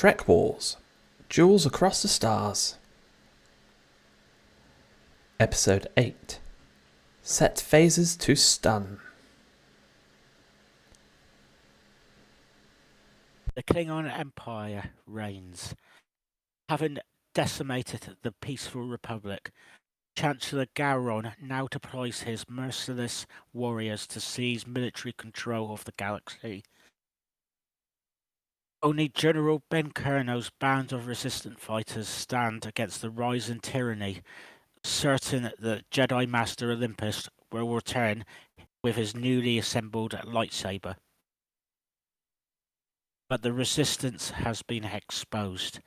TrekWars, Duels Across the Stars. Episode 8. Set Phases to Stun. The Klingon Empire reigns. Having decimated the peaceful Republic, Chancellor Gowron now deploys his merciless warriors to seize military control of the galaxy. Only General Benkernow's band of resistant fighters stand against the rising tyranny, certain that Jedi Master Olympus will return with his newly assembled lightsaber. But the resistance has been exposed.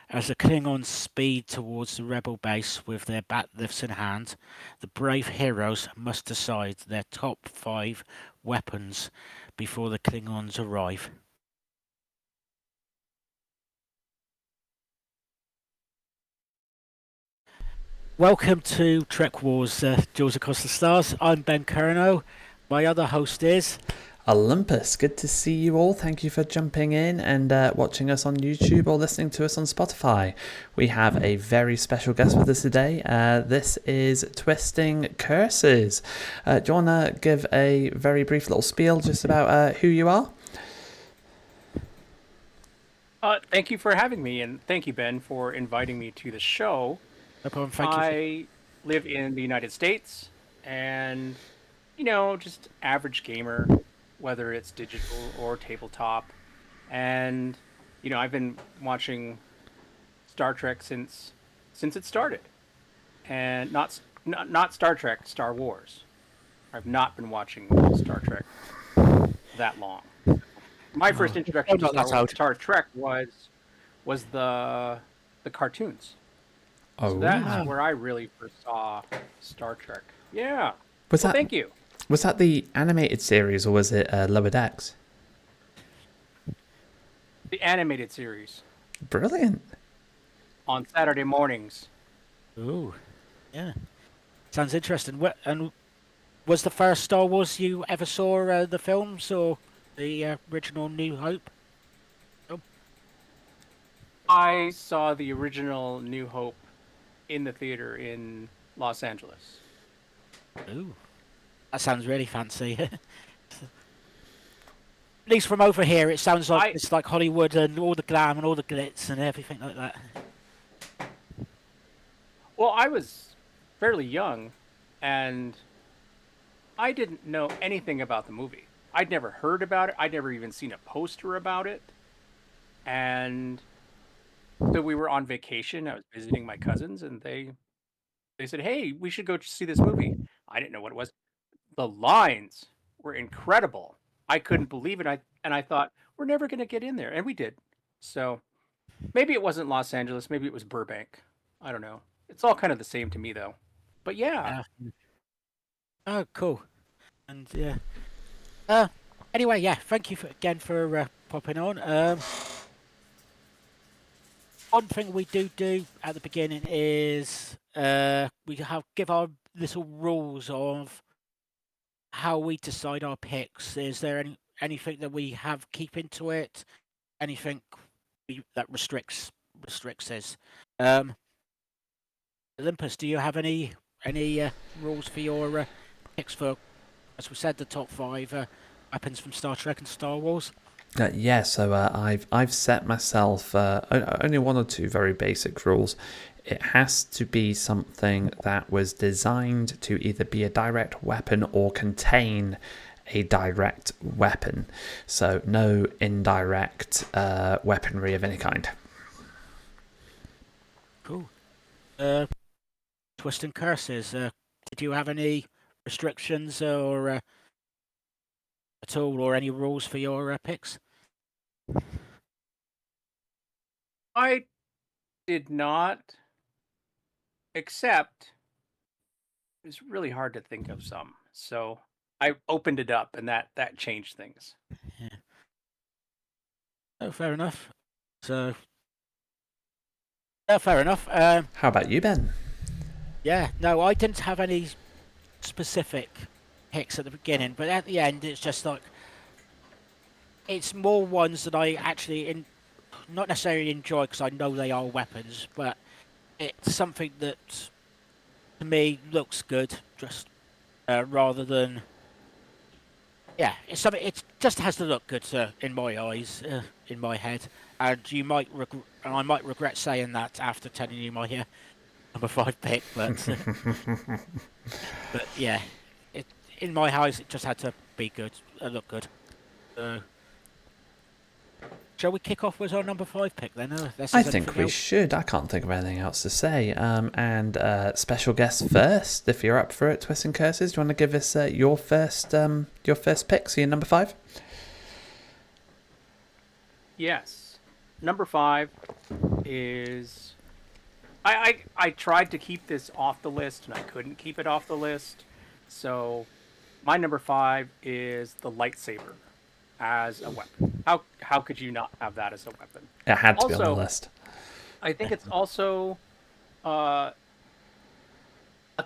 As the Klingons speed towards the rebel base with their batlifts in hand, the brave heroes must decide their top 5 weapons before the Klingons arrive. Welcome to TrekWars, Duels Across the Stars. I'm Benkernow. My other host is Olympus, good to see you all. Thank you for jumping in and watching us on YouTube or listening to us on Spotify. We have a very special guest with us today. This is Twisting Curses. Do you want to give a very brief little spiel just about who you are? Thank you for having me, and thank you, Ben, for inviting me to the show. No problem, thank you. I live in the United States, and, just average gamer, whether it's digital or tabletop. And, I've been watching Star Trek since it started. And not Star Trek, Star Wars. I've not been watching Star Trek that long. My first introduction to Star Trek was the cartoons. So that's where I really first saw Star Trek. Yeah. Thank you. Was that the animated series or was it Lower Decks? The animated series. Brilliant. On Saturday mornings. Ooh, yeah. Sounds interesting. And was the first Star Wars you ever saw the films or the original New Hope? Oh. I saw the original New Hope in the theater in Los Angeles. Ooh, that sounds really fancy. At least from over here, it sounds like it's like Hollywood and all the glam and all the glitz and everything like that. Well, I was fairly young, and I didn't know anything about the movie. I'd never heard about it. I'd never even seen a poster about it. And so we were on vacation. I was visiting my cousins, and they said, "Hey, we should go see this movie." I didn't know what it was. The lines were incredible. I couldn't believe it. I thought, we're never going to get in there. And we did. So maybe it wasn't Los Angeles. Maybe it was Burbank. I don't know. It's all kind of the same to me, though. But yeah. Oh, cool. And yeah. Anyway, yeah, thank you again for popping on. One thing we do at the beginning is we give our little rules of how we decide our picks. Is there anything that we have keep into it? Anything that restricts us? Olympus, do you have any rules for your picks for, as we said, the top 5 weapons from Star Trek and Star Wars? Yeah, so I've set myself only 1 or 2 very basic rules. It has to be something that was designed to either be a direct weapon or contain a direct weapon. So no indirect weaponry of any kind. Cool. Twisting Curses. Did you have any restrictions or at all, or any rules for your picks? I did not, except it's really hard to think of some. So I opened it up, and that changed things. Yeah. Oh, fair enough. So, fair enough. How about you, Ben? Yeah, no, I didn't have any specific picks at the beginning, but at the end, it's just like it's more ones that I actually not necessarily enjoy because I know they are weapons, but it's something that to me looks good, just rather than it's something. It just has to look good in my eyes, in my head, and I might regret saying that after telling you my number 5 pick, but but yeah, it in my eyes it just had to be good, look good. So, shall we kick off with our number 5 pick then? I think we should. I can't think of anything else to say. And special guest first, if you're up for it, Twists and Curses. Do you want to give us your first pick? So your number 5. Yes, number 5 is. I tried to keep this off the list and I couldn't keep it off the list. So my number 5 is the lightsaber as a weapon. How could you not have that as a weapon? It had to be on the list. I think it's also a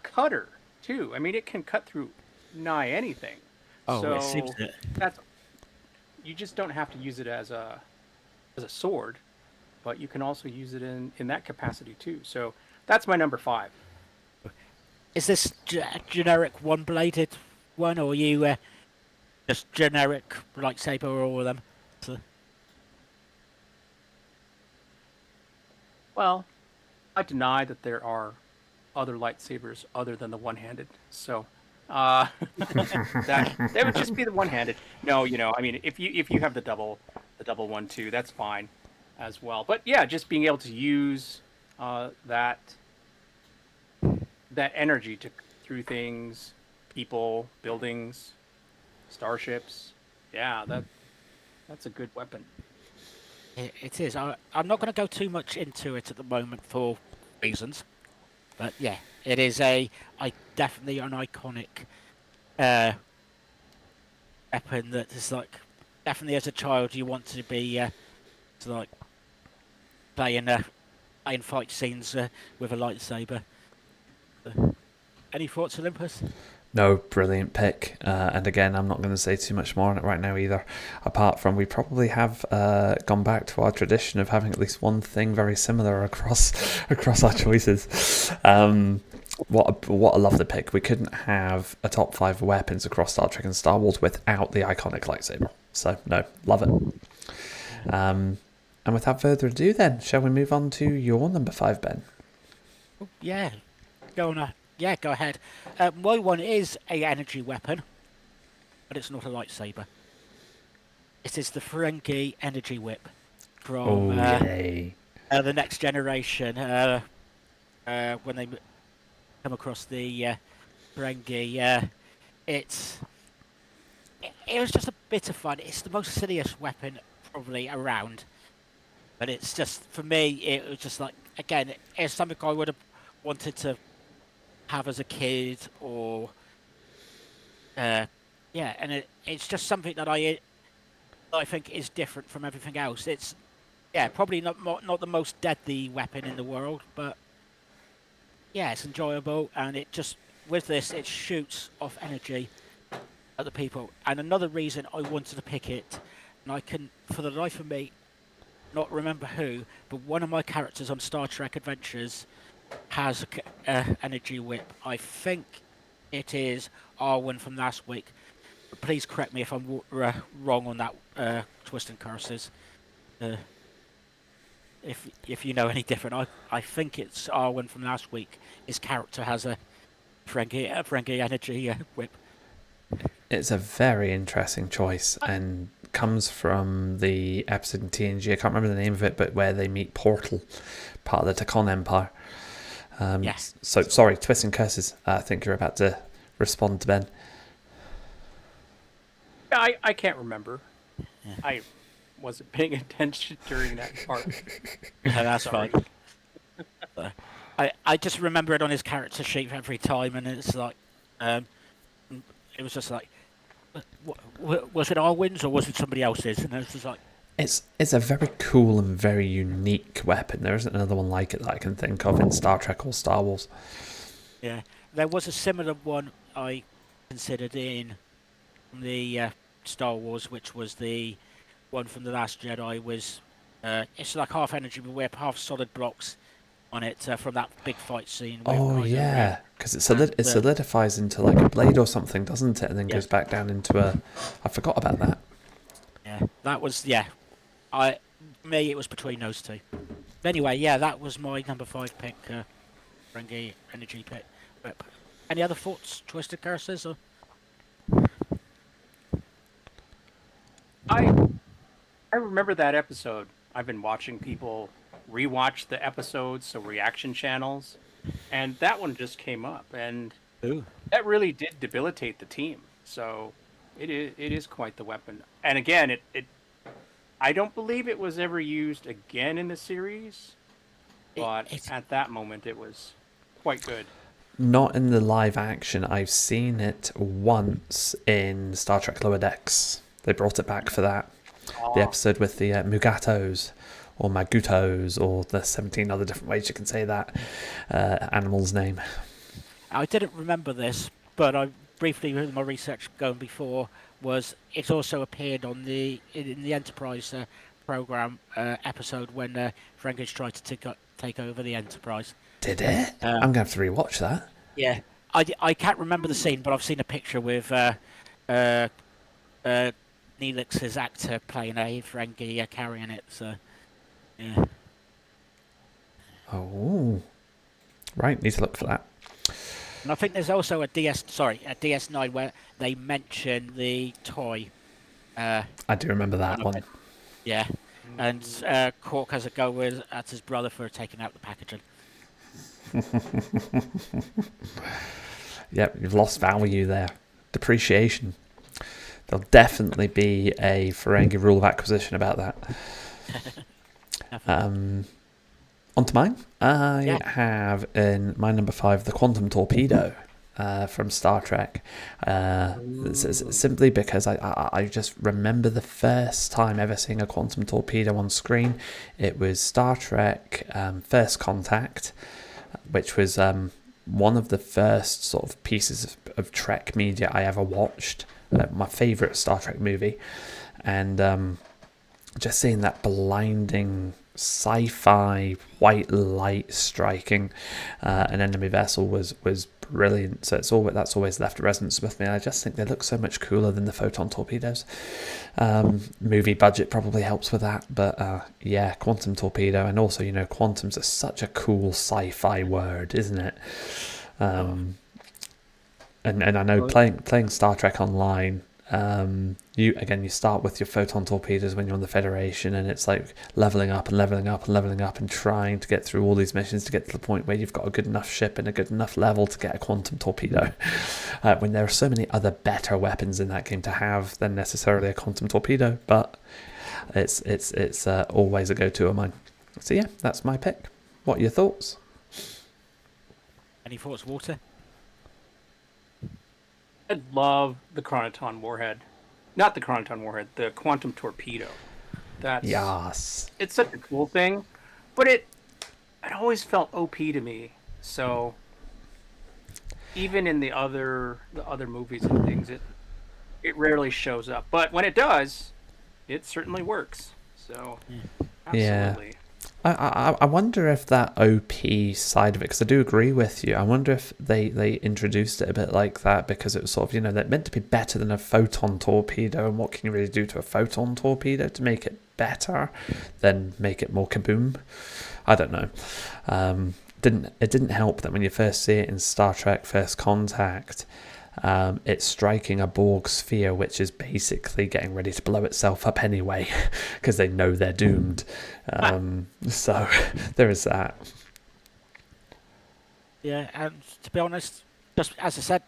cutter too. I mean, it can cut through nigh anything. Oh, so it seems that you just don't have to use it as a sword, but you can also use it in that capacity too. So that's my number 5. Is this generic one-bladed one, or are you just generic lightsaber or all of them? So... Well, I deny that there are other lightsabers other than the one-handed. So that would just be the one-handed. No, I mean, if you have the double one too, that's fine as well. But yeah, just being able to use that energy to through things, people, buildings, starships. Yeah, that's a good weapon. It is. I'm not going to go too much into it at the moment for reasons, but yeah, it is definitely an iconic weapon that is like definitely as a child you want to be to like playing fight scenes with a lightsaber. Any thoughts, Olympus? No, brilliant pick. And again, I'm not going to say too much more on it right now either. Apart from we probably have gone back to our tradition of having at least one thing very similar across our choices. What a lovely pick. We couldn't have a top 5 weapons across Star Trek and Star Wars without the iconic lightsaber. So no, love it. And without further ado, then shall we move on to your number 5, Ben? Yeah, go on. Yeah, go ahead. My one is a energy weapon, but it's not a lightsaber. It is the Ferengi energy whip from the Next Generation. When they come across the Ferengi, it was just a bit of fun. It's the most silliest weapon probably around, but it's just for me. It was just like again, it's something I would have wanted to have as a kid, or and it's just something that I think is different from everything else. It's probably not the most deadly weapon in the world, but yeah, it's enjoyable, and it just with this it shoots off energy at the people. And another reason I wanted to pick it, and I can for the life of me not remember who, but one of my characters on Star Trek Adventures has an energy whip. I think it is Arwen from last week. But please correct me if I'm wrong on that, Twist and Curses. If you know any different, I think it's Arwen from last week. His character has a Ferengi energy whip. It's a very interesting choice and comes from the episode in TNG. I can't remember the name of it, but where they meet Portal, part of the Takon Empire. Yes. So sorry, Twists and Curses. I think you're about to respond to Ben. I can't remember. Yeah. I wasn't paying attention during that part. No, that's fine. I just remember it on his character sheet every time, and it's like, it was just like, was it Arwen's or was it somebody else's? And it was just like. It's a very cool and very unique weapon. There isn't another one like it that I can think of in Star Trek or Star Wars. Yeah, there was a similar one I considered in the Star Wars, which was the one from The Last Jedi, was It's like half energy, but we have half solid blocks on it from that big fight scene with Oh Kylo Ren. yeah, because it And, solidifies into like a blade or something, doesn't it? And then Yeah. goes back down into a. I forgot about that. Yeah, that was me. It was between those two. But anyway, yeah, that was my number 5 pick, Ferengi energy pick. Whip. Any other thoughts, Twisted Curses? Or? I I remember that episode. I've been watching people rewatch the episodes, so reaction channels, and that one just came up, and Ooh. that really did debilitate the team. So it is quite the weapon. And again, it I don't believe it was ever used again in the series, but at that moment it was quite good. Not in the live action. I've seen it once in Star Trek Lower Decks. They brought it back for that. The episode with the Mugatos or Magutos or the 17 other different ways you can say that animal's name. I didn't remember this, but I briefly, with my research going before, was it also appeared on in the Enterprise program episode when Frankish tried to take over the Enterprise. Did it? I'm going to have to rewatch that. Yeah, I can't remember the scene, but I've seen a picture with Neelix's actor playing a Ferengi carrying it. So, yeah. Oh, right. Need to look for that. And I think there's also a DS9 where they mention the toy. I do remember that one. Yeah, and Quark has a go at his brother for taking out the packaging. Yep, you've lost value there. Depreciation. There'll definitely be a Ferengi rule of acquisition about that. On to mine. I have in my number 5 the Quantum Torpedo from Star Trek. Simply because I just remember the first time ever seeing a quantum torpedo on screen. It was Star Trek First Contact, which was one of the first sort of pieces of Trek media I ever watched. My favourite Star Trek movie. And just seeing that blinding sci-fi white light striking an enemy vessel was brilliant. So that's always left a resonance with me. I just think they look so much cooler than the photon torpedoes. Movie budget probably helps with that, but yeah, quantum torpedo. And also, quantums are such a cool sci-fi word, isn't it? And I know playing Star Trek Online, you start with your photon torpedoes when you're on the Federation, and it's like leveling up and trying to get through all these missions to get to the point where you've got a good enough ship and a good enough level to get a quantum torpedo. When there are so many other better weapons in that game to have than necessarily a quantum torpedo, but it's always a go-to of mine. So yeah, that's my pick. What are your thoughts? Any thoughts, Walter? I love the Chronoton warhead. Not the Chronoton warhead, the quantum torpedo. Yes. It's such a cool thing, but it always felt OP to me. So even in the other movies and things, it rarely shows up. But when it does, it certainly works. So absolutely. Yeah. I wonder if that OP side of it, because I do agree with you, I wonder if they introduced it a bit like that because it was sort of, they're meant to be better than a photon torpedo, and what can you really do to a photon torpedo to make it better than make it more kaboom? I don't know. It didn't help that when you first see it in Star Trek First Contact, it's striking a Borg sphere, which is basically getting ready to blow itself up anyway, because they know they're doomed. So there is that. Yeah, and to be honest, just as I said,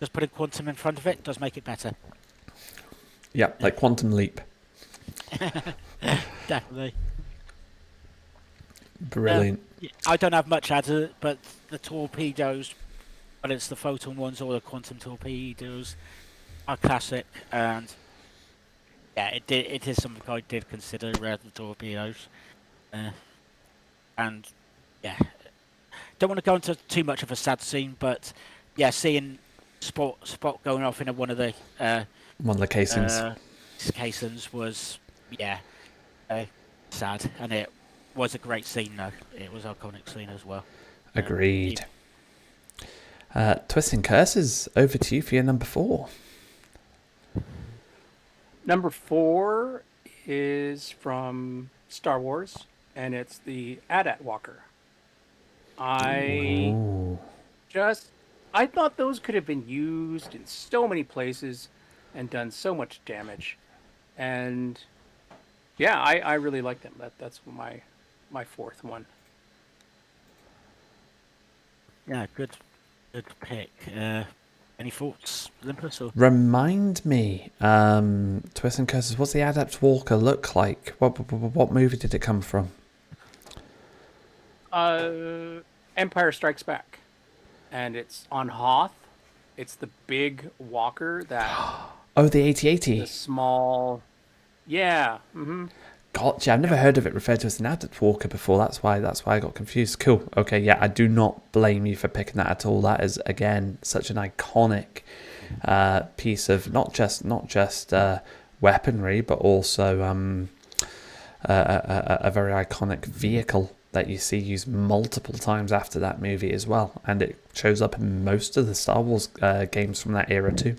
just putting quantum in front of it does make it better. Yeah, like Quantum Leap. Definitely. Brilliant. I don't have much to add to it, but the torpedoes, whether it's the photon ones or the quantum torpedoes, are classic, and yeah, it is something I did consider the torpedoes, and yeah, don't want to go into too much of a sad scene, but yeah, seeing Spot going off in one of the casings. casings was sad, and it was a great scene though. It was an iconic scene as well. Agreed. Twisting Curses, over to you for your number 4. Number 4 is from Star Wars, and it's the AT-AT Walker. I thought those could have been used in so many places and done so much damage. And yeah, I really like them. That's my fourth one. Yeah, good pick. Any thoughts, Olympus? Or? Remind me, Twisting Curses, what's the Adept Walker look like? What movie did it come from? Empire Strikes Back. And it's on Hoth. It's the big walker that... Oh, the 8080. The small... Yeah. Mm-hmm. Gotcha. I've never heard of it referred to as an Adept Walker before. That's why I got confused. Cool. Okay, yeah, I do not blame you for picking that at all. That is, again, such an iconic piece of not just weaponry, but also a very iconic vehicle that you see used multiple times after that movie as well. And it shows up in most of the Star Wars games from that era too.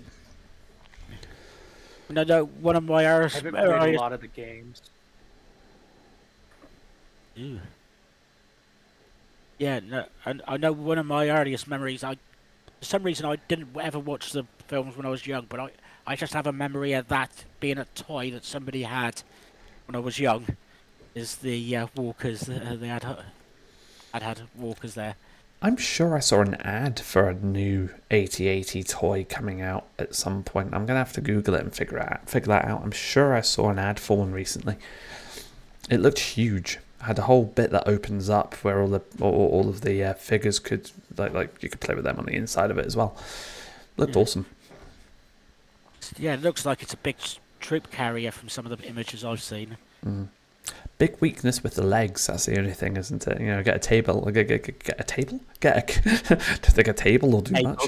No, one of my earliest... I haven't played a lot of the games. Ooh. Yeah, no, I know one of my earliest memories. For some reason, I didn't ever watch the films when I was young, but I just have a memory of that being a toy that somebody had when I was young. Is the walkers? They had walkers there. I'm sure I saw an ad for a new 8080 toy coming out at some point. I'm gonna have to Google it and figure that out. I'm sure I saw an ad for one recently. It looked huge. Had a whole bit that opens up where all of the figures could like you could play with them on the inside of it as well. Looked awesome. Yeah, it looks like it's a big troop carrier from some of the images I've seen. Mm. Big weakness with the legs. That's the only thing, isn't it? You know, get a table. Get a table. Don't think a table will do much.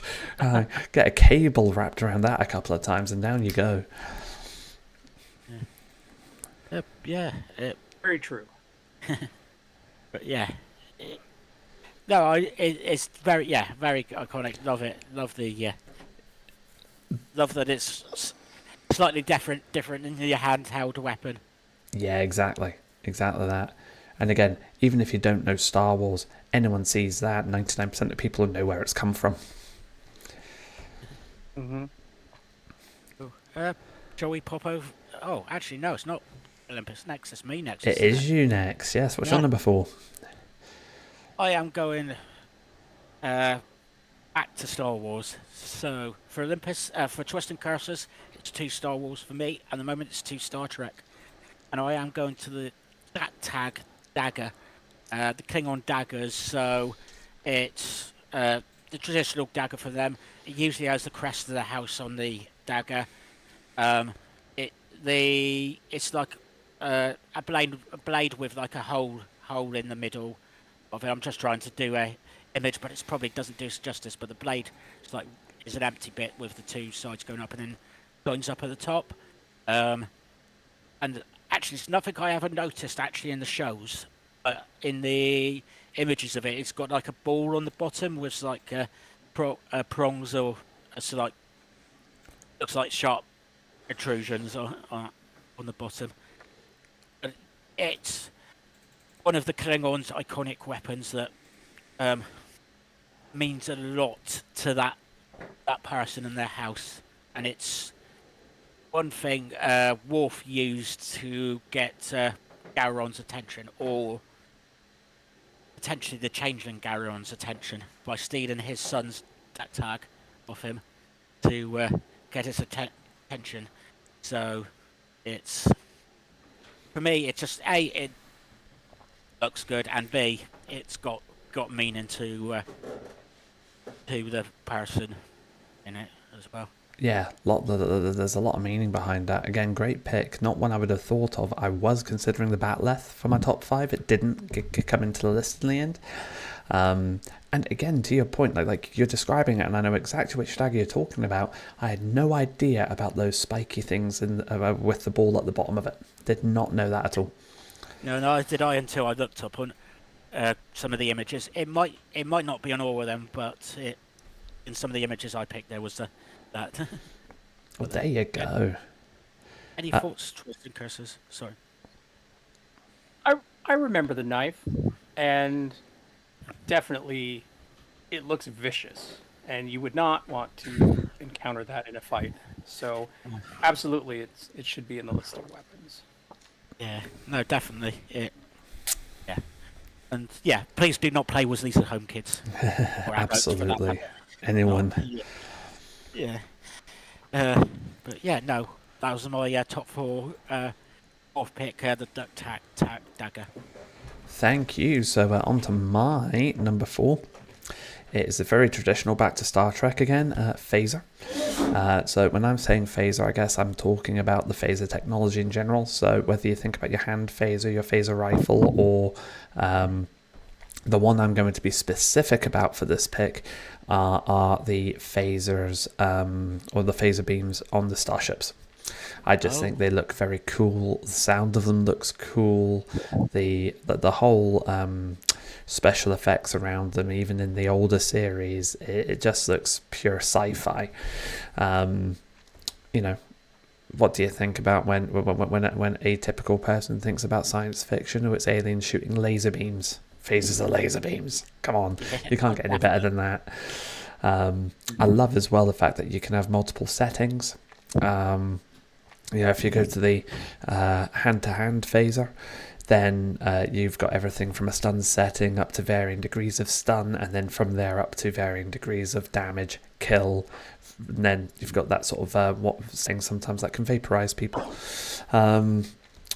Get a cable wrapped around that a couple of times, and down you go. Very true. But yeah, it's very iconic. Love it. Love that it's slightly different in your handheld weapon. Yeah, exactly that. And again, even if you don't know Star Wars, anyone sees that, 99% of people know where it's come from. Mm-hmm. Shall we pop over? Oh, actually, no, it's not Olympus next. It's me next. It is you next. Yes. What's your number 4? I am going back to Star Wars. So for Olympus, for Twisting Curses, it's 2 Star Wars for me. At the moment, it's 2 Star Trek. And I am going to the tag dagger, the Klingon daggers. So it's the traditional dagger for them. It usually has the crest of the house on the dagger. It's like a blade with like a hole in the middle of it. I'm just trying to do a image, but it probably doesn't do justice. But the blade is an empty bit with the 2 sides going up and then joins up at the top. And actually, it's nothing I ever noticed actually in the shows. In the images of it, it's got like a ball on the bottom with like prongs or so like looks like sharp intrusions on the bottom. It's one of the Klingons' iconic weapons that means a lot to that person in their house, and it's one thing Worf used to get Gowron's attention, or potentially the Changeling Gowron's attention, by stealing his son's tag off him to get his attention. So it's, for me, it's just A, it looks good, and B, it's got meaning to the person in it as well. Yeah, there's a lot of meaning behind that. Again, great pick. Not one I would have thought of. I was considering the Batleth for my top 5. It didn't come into the list in the end. And again, to your point, like you're describing it, and I know exactly which dagger you're talking about. I had no idea about those spiky things with the ball at the bottom of it. Did not know that at all. No, no, did I until I looked up on some of the images. It might not be on all of them, but in some of the images I picked, there was that. Well, there you go. Any thoughts, twists and curses? Sorry. I remember the knife, and definitely it looks vicious, and you would not want to encounter that in a fight. So, absolutely, it should be in the list of weapons. Yeah, no, definitely. Yeah, and yeah, please do not play Weasley's at home, kids. Or adults for that Absolutely. matter. Anyone. Yeah. But yeah, no, that was my top four. Fourth pick, the duck dagger. Thank you. So on to my number 4. It is a very traditional, back to Star Trek again, phaser. So when I'm saying phaser, I guess I'm talking about the phaser technology in general. So whether you think about your hand phaser, your phaser rifle, or the one I'm going to be specific about for this pick are the phasers, or the phaser beams on the starships. I just think they look very cool. The sound of them looks cool. The whole special effects around them, even in the older series, it just looks pure sci-fi. You know, what do you think about when a typical person thinks about science fiction? Oh, it's aliens shooting laser beams. Phasers are laser beams. Come on, you can't get any better than that. I love as well the fact that you can have multiple settings. If you go to the hand-to-hand phaser, then you've got everything from a stun setting up to varying degrees of stun, and then from there up to varying degrees of damage, kill. And then you've got that sort of what thing sometimes that can vaporize people,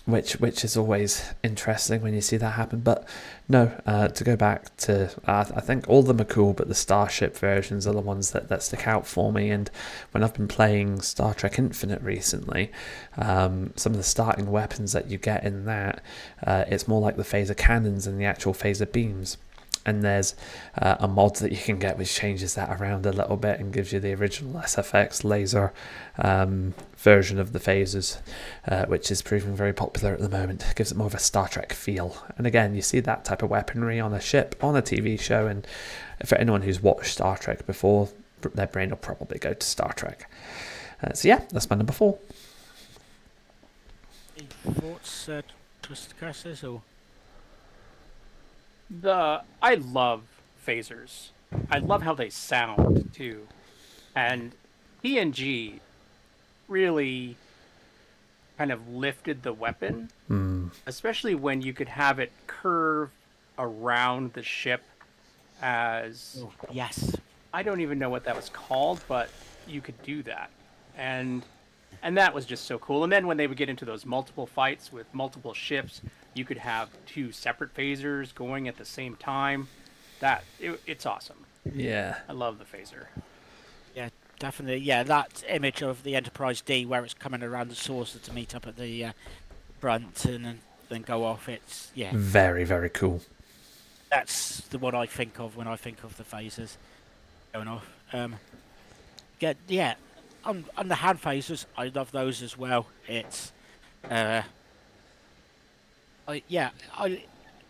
which is always interesting when you see that happen. But no, to go back to, I think all of them are cool, but the Starship versions are the ones that stick out for me. And when I've been playing Star Trek Infinite recently, some of the starting weapons that you get in that, it's more like the phaser cannons and the actual phaser beams. And there's a mod that you can get which changes that around a little bit and gives you the original SFX laser version of the phasers, which is proving very popular at the moment. It gives it more of a Star Trek feel. And again, you see that type of weaponry on a ship, on a TV show, and for anyone who's watched Star Trek before, their brain will probably go to Star Trek. So yeah, that's my number 4. Any thoughts, twisted curses, or? I love phasers. I love how they sound too, and PNG really kind of lifted the weapon, especially when you could have it curve around the ship as Yes. I don't even know what that was called, but you could do that, and that was just so cool. And then when they would get into those multiple fights with multiple ships, you could have 2 separate phasers going at the same time. It's awesome. Yeah. I love the phaser. Yeah, definitely. Yeah, that image of the Enterprise D where it's coming around the saucer to meet up at the front and then go off. It's Very, very cool. That's the one I think of when I think of the phasers going off. On the hand phasers, I love those as well. It's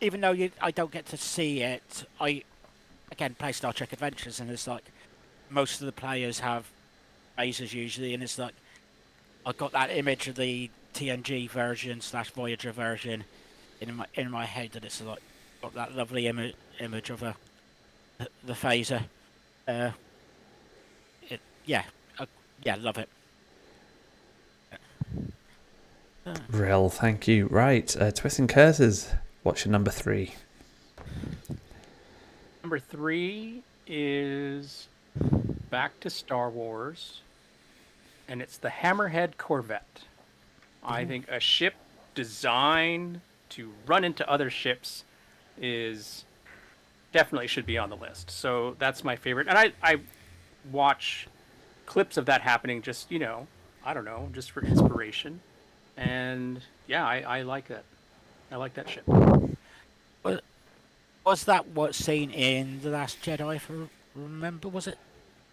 even though I don't get to see it, I again play Star Trek Adventures, and it's like most of the players have phasers usually, and it's like I got that image of the TNG version / Voyager version in my head, that it's like got that lovely image of the phaser. Love it. Real, thank you. Right, Twists and Curses. What's your number 3? Number 3 is back to Star Wars, and it's the Hammerhead Corvette. I think a ship designed to run into other ships is definitely should be on the list. So that's my favorite. And I watch clips of that happening just, I don't know, just for inspiration. And yeah, I like that. I like that ship. Was that what's seen in The Last Jedi, if I remember? Was it?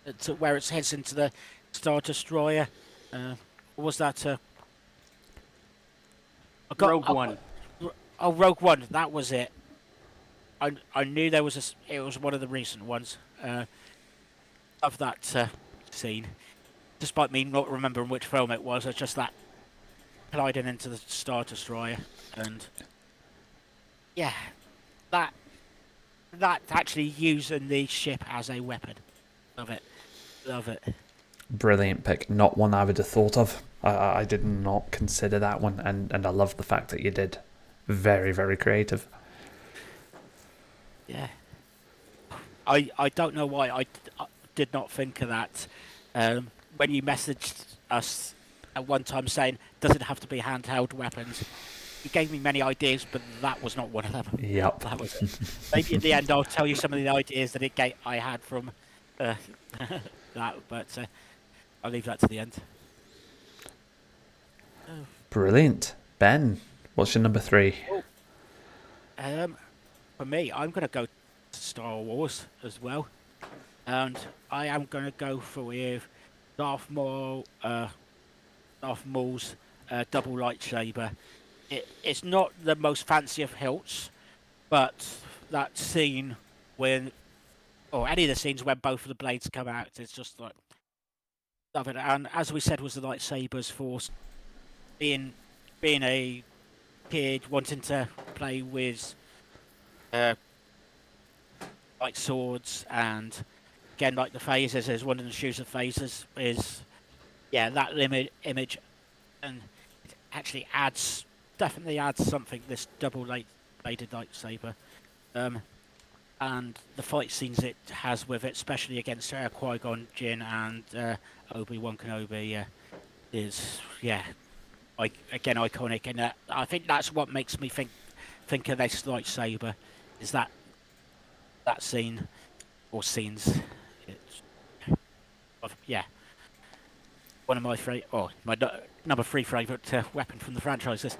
It's where it heads into the Star Destroyer? Or was that... Rogue One. Oh, Rogue One. That was it. I knew there was it was one of the recent ones of that scene. Despite me not remembering which film it was, it's just that gliding into the Star Destroyer, and yeah, that actually using the ship as a weapon. Love it, love it. Brilliant pick. Not one I would have thought of. I did not consider that one, and I love the fact that you did. Very, very creative. Yeah. I don't know why I did not think of that. When you messaged us at one time saying, does it have to be handheld weapons? You gave me many ideas, but that was not one of them. Yep. That was it. Maybe at the end I'll tell you some of the ideas that I had from that, but I'll leave that to the end. Brilliant. Ben, what's your number 3? For me, I'm going to go to Star Wars as well. And I am going to go for with Darth Maul's double lightsaber. It's not the most fancy of hilts, but that scene when, or any of the scenes when both of the blades come out, it's just like, love it. And as we said, was the lightsaber's force. Being a kid wanting to play with like swords, and again like the phasers is one of the shoes of phasers is that image, and it actually definitely adds something, this double bladed lightsaber, and the fight scenes it has with it, especially against Qui-Gon Jinn and Obi-Wan Kenobi, is again iconic, and I think that's what makes me think of this lightsaber, is that scene or scenes. It's, one of my number 3 favorite weapon from the franchises.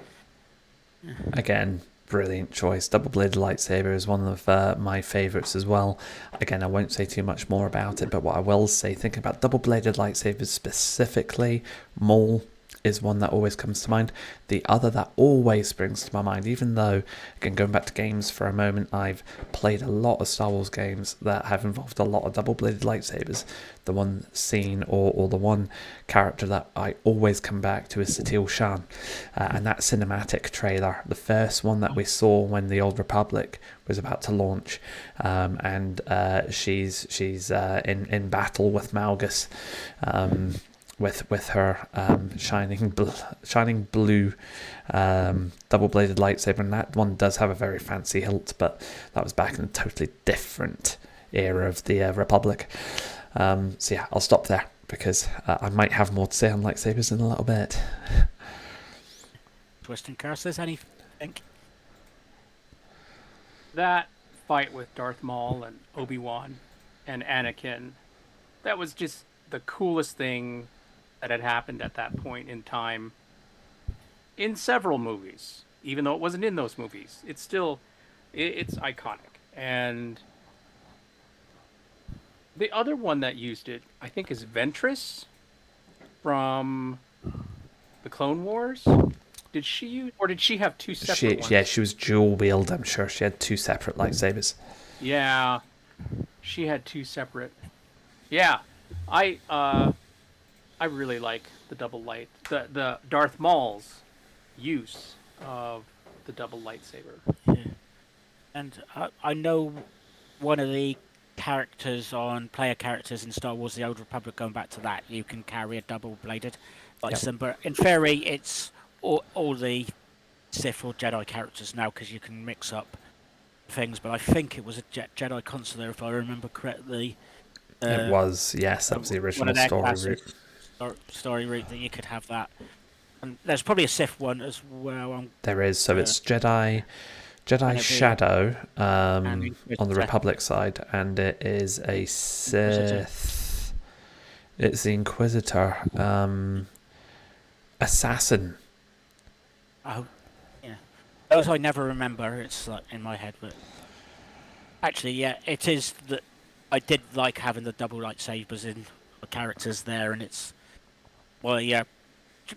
Again, brilliant choice. Double-bladed lightsaber is one of my favourites as well. Again, I won't say too much more about it, but what I will say, thinking about double-bladed lightsabers specifically, Maul is one that always comes to mind. The other that always springs to my mind, even though, again, going back to games for a moment, I've played a lot of Star Wars games that have involved a lot of double-bladed lightsabers. The one scene or the one character that I always come back to is Satele Shan, and that cinematic trailer, the first one that we saw when the Old Republic was about to launch, and she's in battle with Malgus, with her shining blue double-bladed lightsaber, and that one does have a very fancy hilt, but that was back in a totally different era of the Republic. So yeah, I'll stop there because I might have more to say on lightsabers in a little bit. Twisting curses, anything? That fight with Darth Maul and Obi-Wan and Anakin, that was just the coolest thing that had happened at that point in time in several movies. Even though it wasn't in those movies, it's still it's iconic. And the other one that used it, I think, is Ventress from the Clone Wars. Did she use, or did she have two separate ones? Yeah, she was dual wield. I'm sure she had 2 separate lightsabers. Yeah, she had 2 separate. Yeah, I really like the double light, the Darth Maul's use of the double lightsaber. Yeah. And I know one of the player characters in Star Wars: The Old Republic, going back to that, you can carry a double-bladed lightsaber. But in theory, it's all the Sith or Jedi characters now, because you can mix up things. But I think it was a Jedi consular, if I remember correctly. It was, yes, that was the original story route that you could have that. And there's probably a Sith one as well. There is, so it's Jedi Shadow on the Republic side, and it is a Sith. It's the Inquisitor, assassin. Oh, yeah. Those I never remember. It's like in my head, but actually, yeah, it is that I did like having the double lightsabers in the characters there, and it's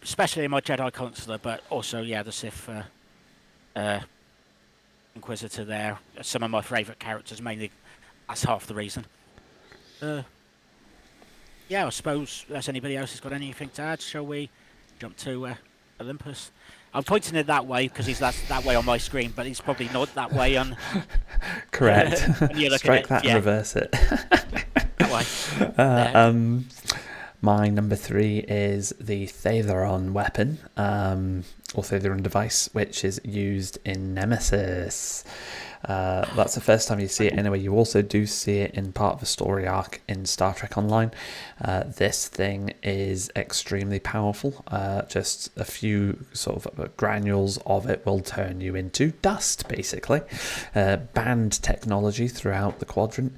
especially in my Jedi consular, but also the Sith Inquisitor there. Some of my favourite characters, mainly. That's half the reason. Yeah, I suppose unless anybody else has got anything to add, shall we jump to Olympus? I'm pointing it that way because that's that way on my screen, but he's probably not that way on. Correct. When you look Strike at it, that and reverse it. That way. My number 3 is the Thetheron weapon, or Thetheron device, which is used in Nemesis. That's the first time you see it anyway. You also do see it in part of a story arc in Star Trek Online. This thing is extremely powerful. Just a few sort of granules of it will turn you into dust, basically. Banned technology throughout the quadrant,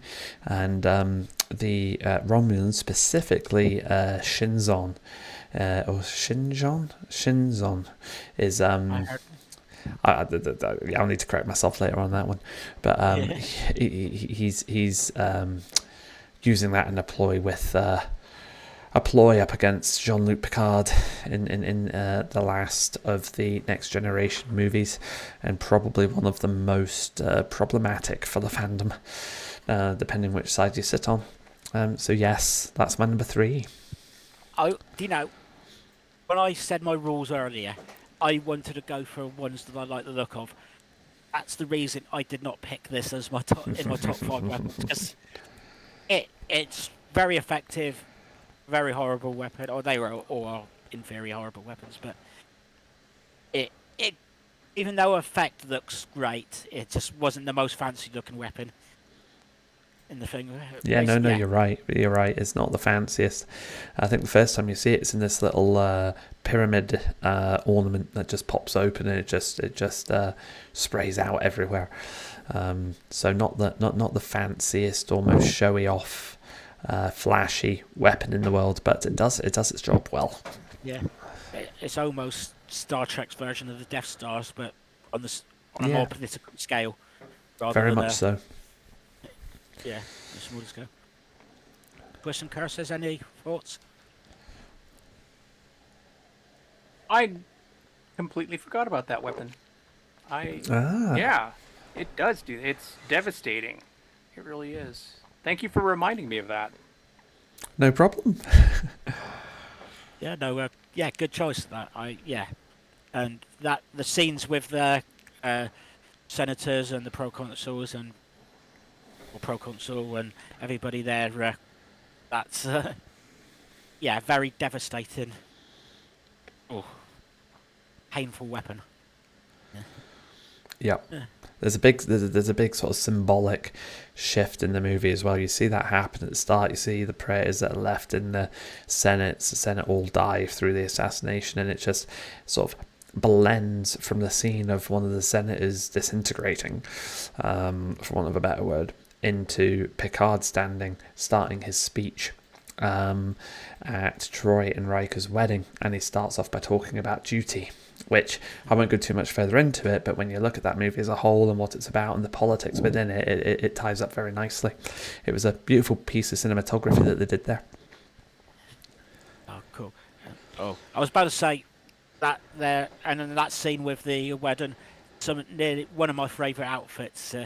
and the Romulans, specifically Shinzon, or Shinzon is I'll need to correct myself later on that one, but he's using that in a ploy with a ploy up against Jean-Luc Picard in the last of the Next Generation movies, and probably one of the most problematic for the fandom, depending which side you sit on. So yes, that's my number 3. Oh, do you know? When I said my rules earlier, I wanted to go for ones that I like the look of. That's the reason I did not pick this as my top 5 weapons, because it's very effective, very horrible weapon. Or they were all in theory horrible weapons, but it even though effect looks great, it just wasn't the most fancy looking weapon in the thing. Yeah, no, you're right. It's not the fanciest. I think the first time you see it, it's in this little pyramid ornament that just pops open, and it just sprays out everywhere. So not the fanciest, almost showy off, flashy weapon in the world, but it does its job well. Yeah, it's almost Star Trek's version of the Death Stars, but on a more political scale. Very much so. Yeah, a smaller scale. Question, Curses, any thoughts? I completely forgot about that weapon. Yeah, it does do. It's devastating. It really is. Thank you for reminding me of that. No problem. Yeah, no, good choice. And that the scenes with the senators and the proconsuls and proconsul and everybody there, that's very devastating. Oh, painful weapon. Yeah. There's a big sort of symbolic shift in the movie as well. You see that happen at the start. You see the praetors that are left in the Senate. The Senate all die through the assassination, and it just sort of blends from the scene of one of the senators disintegrating, for want of a better word, into Picard starting his speech at Troy and Riker's wedding, and he starts off by talking about duty, which I won't go too much further into it, but when you look at that movie as a whole and what it's about and the politics within it, it ties up very nicely. It was a beautiful piece of cinematography that they did there. Oh, cool. I was about to say that there, and then that scene with the wedding, one of my favourite outfits.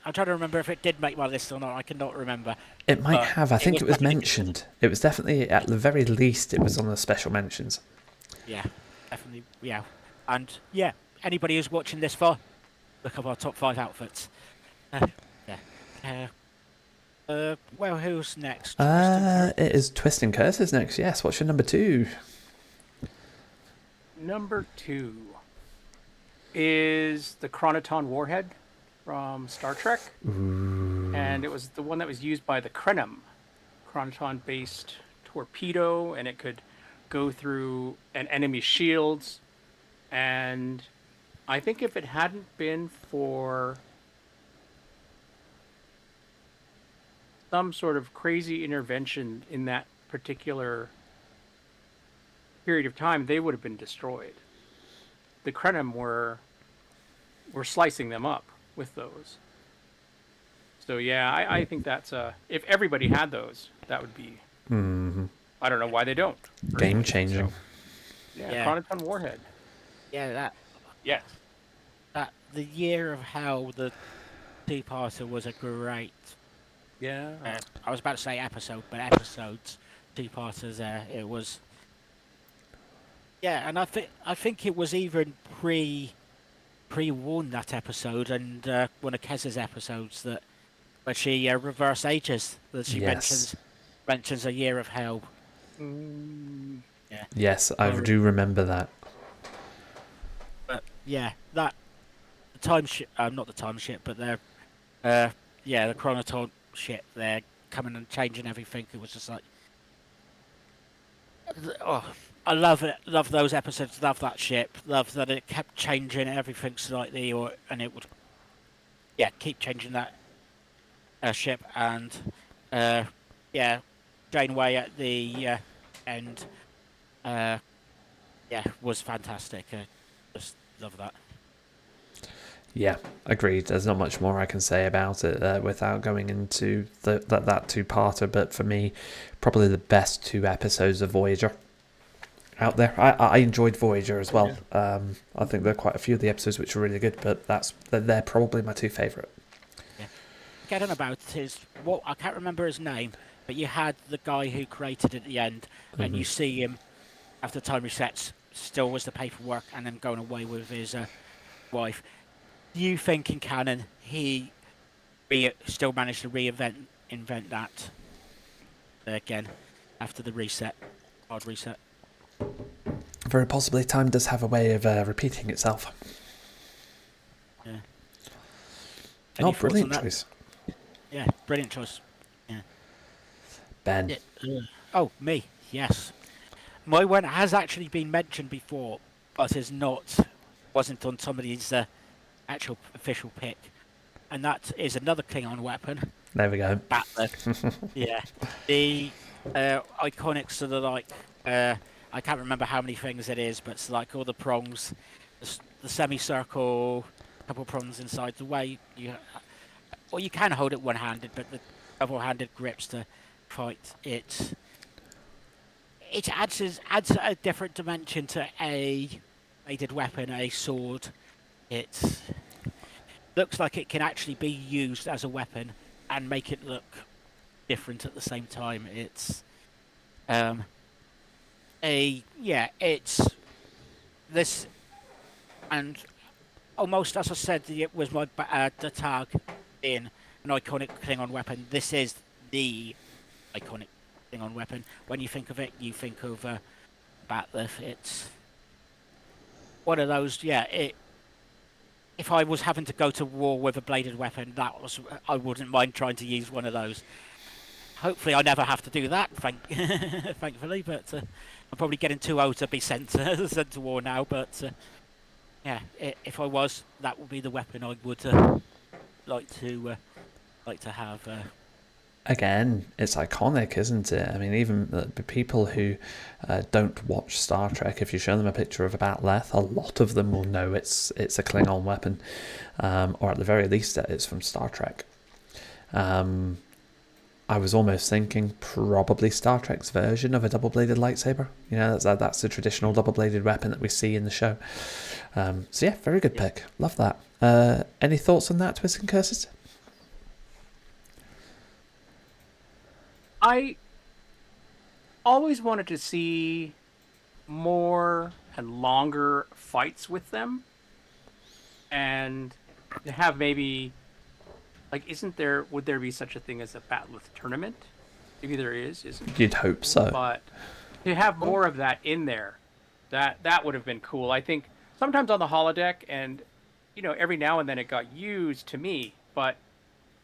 I'm trying to remember if it did make my list or not. I cannot remember. It might have. I think it was mentioned. It was definitely, at the very least, it was on the special mentions. Yeah, definitely. Yeah. And, yeah, anybody who's watching this far, look up our top 5 outfits. Well, who's next? It is Twisting Curses next, yes. What's your number 2? Number 2 is the Chronoton Warhead from Star Trek. Ooh. And it was the one that was used by the Krenim, Chronoton-based torpedo, and it could go through an enemy's shields. And I think if it hadn't been for some sort of crazy intervention in that particular period of time, they would have been destroyed. The Krenim were slicing them up with those. So yeah, I think that's if everybody had those, that would be. Mm-hmm. I don't know why they don't. Game changing. So, yeah, Chronoton Warhead. Yeah, that. Yes. that the Year of Hell, the two-parter, was a great. Yeah. I was about to say episode, but episodes, two-parters. There, it was. Yeah, and I think it was even pre-warned that episode, and one of Kez's episodes that where she reverse ages, that she Yes. mentions a Year of Hell. Mm, Yeah. Yes, I do remember that. But yeah, that the time ship, not the time ship, but the chronoton ship. They're coming and changing everything. It was just like, oh, I love it. Love those episodes. Love that ship. Love that it kept changing everything slightly, and it would, keep changing that ship. And Janeway at the end, was fantastic. Just love that. Yeah, agreed. There's not much more I can say about it without going into that two-parter. But for me, probably the best 2 episodes of Voyager out there. I enjoyed Voyager as well. Yeah. I think there are quite a few of the episodes which are really good, but they're probably my 2 favourite. Yeah. Forgetting about his, I can't remember his name, but you had the guy who created it at the end, and you see him after time resets, still was the paperwork, and then going away with his wife. You think in canon he still managed to invent that again after the hard reset? Very possibly, time does have a way of repeating itself. Yeah. Oh, brilliant choice. Yeah, brilliant choice. Yeah. Ben. Oh, me. Yes. My one has actually been mentioned before, but wasn't on somebody's actual official pick, and that is another Klingon weapon. There we go. Battler. Yeah. The iconic sort of like I can't remember how many things it is, but it's like all the prongs, the semicircle, couple prongs inside. The way you can hold it one-handed, but the double-handed grips to fight it. It adds a different dimension to a bladed weapon, a sword. It looks like it can actually be used as a weapon and make it look different at the same time. It's it's this, and almost as I said, it was my the tag in an iconic Klingon weapon. This is the iconic Klingon weapon. When you think of it, you think of Batleth. It's one of those. Yeah, if I was having to go to war with a bladed weapon, I wouldn't mind trying to use one of those. Hopefully, I never have to do that. Thankfully, but I'm probably getting too old to be sent to war now. But if I was, that would be the weapon I would like to have. Again, it's iconic, isn't it? I mean, even the people who don't watch Star Trek, if you show them a picture of a Batleth, a lot of them will know it's a Klingon weapon, or at the very least, it's from Star Trek. I was almost thinking probably Star Trek's version of a double-bladed lightsaber. You know, that's the traditional double-bladed weapon that we see in the show. So yeah, very good pick. Love that. Any thoughts on that, Twists and Curses? I always wanted to see more and longer fights with them, and to have maybe, like, would there be such a thing as a Batleth tournament? Maybe there isn't. You'd hope so. But to have more of that in there, that would have been cool. I think sometimes on the holodeck, and every now and then it got used to me, but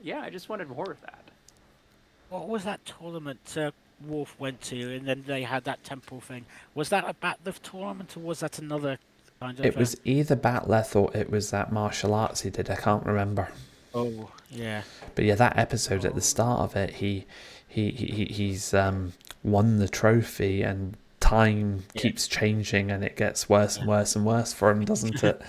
yeah, I just wanted more of that. What was that tournament Worf went to, and then they had that temple thing? Was that a Batleth tournament, or was that another kind of? It was either Batleth or it was that martial arts he did. I can't remember. Oh yeah. But yeah, that episode at the start of it, he's won the trophy, and time keeps changing, and it gets worse and worse and worse for him, doesn't it?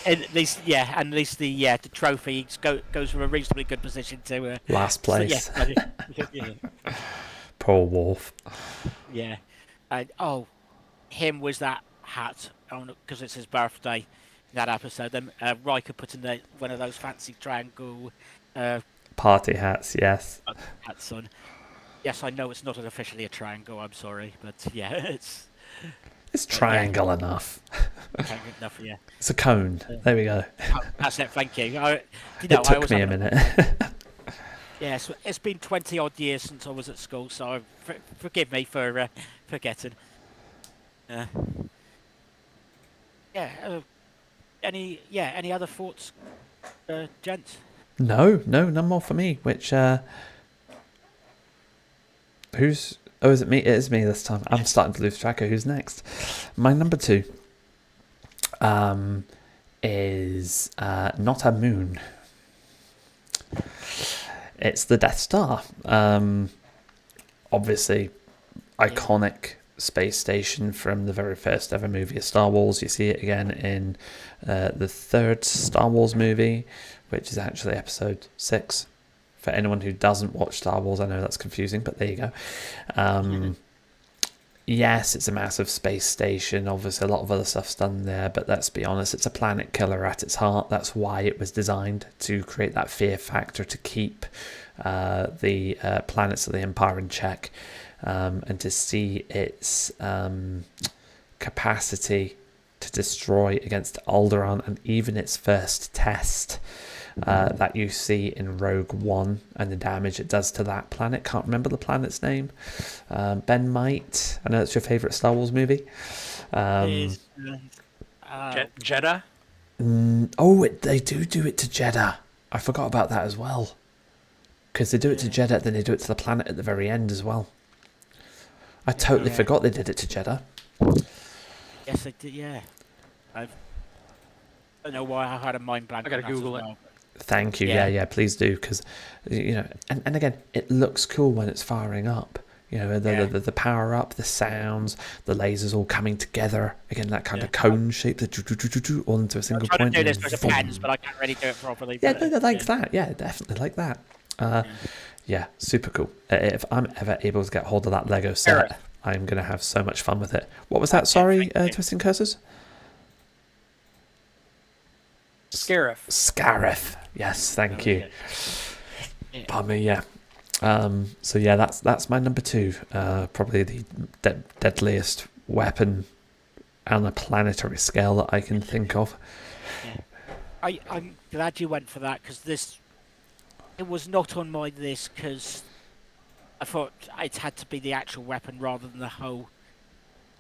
At least the trophy goes from a reasonably good position to last place. So, yeah. Poor Worf. Yeah, and him was that hat because it's his birthday. that episode, then Riker put in one of those fancy triangle Party hats, yes. hats on. Yes, I know it's not officially a triangle. I'm sorry, but yeah, it's It's triangle enough. triangle enough. Yeah, It's a cone. There we go. that's it. Thank you. I It always took me a have minute. Yes, it's been 20 odd years since I was at school, so forgive me for forgetting. Yeah. Any other thoughts, gents? No, none more for me. Which who's? Oh, is it me? It is me this time. I'm starting to lose track of who's next. My number 2 is not a moon. It's the Death Star. Obviously, iconic space station from the very first ever movie of Star Wars. You see it again in the third Star Wars movie, which is actually episode 6. For anyone who doesn't watch Star Wars, I know that's confusing, but there you go. Yes, it's a massive space station. Obviously, a lot of other stuff's done there, but let's be honest, it's a planet killer at its heart. That's why it was designed, to create that fear factor, to keep the planets of the Empire in check, and to see its capacity to destroy against Alderaan, and even its first test that you see in Rogue One, and the damage it does to that planet. Can't remember the planet's name. Ben might. I know it's your favourite Star Wars movie. Jeddah? They do it to Jeddah. I forgot about that as well. Because they do it to Jeddah, then they do it to the planet at the very end as well. I totally forgot they did it to Jeddah. Yes, they did. Yeah, I don't know why I had a mind blank. I gotta Google it. Thank you. Yeah, please do, because and again, it looks cool when it's firing up. The power up, the sounds, the lasers all coming together. Again, that kind of cone shape, all into a single point. I'm trying to do this with the pens, but I can't really do it properly. Yeah, like that. Yeah, definitely like that. Yeah, super cool. If I'm ever able to get hold of that Lego set, I'm going to have so much fun with it. What was that? Sorry, Twisting Cursors? Scarif. Yes, thank you. Pardon me, yeah. So yeah, that's my number 2. Probably the deadliest weapon on a planetary scale that I can think of. Yeah. I'm glad you went for that, because it was not on my list, because I thought it had to be the actual weapon rather than the whole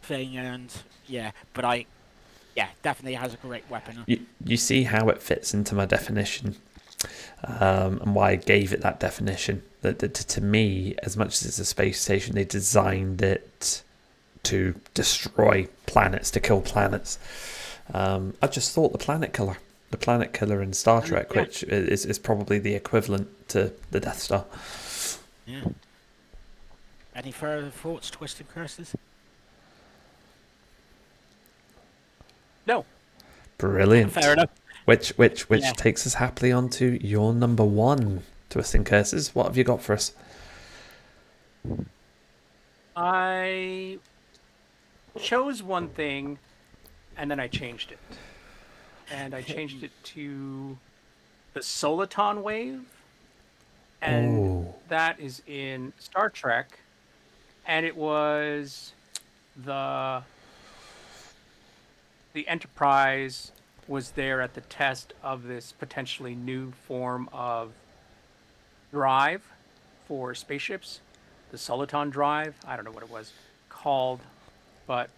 thing, and but definitely has a great weapon. You see how it fits into my definition, and why I gave it that definition. That to me, as much as it's a space station, they designed it to destroy planets, to kill planets. I just thought the planet killer in Star Trek, which is probably the equivalent to the Death Star. Yeah. Any further thoughts, Twisted Curses? No. Brilliant. Fair enough. Which takes us happily on to your number 1, Twisting Curses. What have you got for us? I chose one thing, and then I changed it. And I changed it to the Soliton wave. And that is in Star Trek. And it was the Enterprise was there at the test of this potentially new form of drive for spaceships, the Soliton drive. I don't know what it was called, but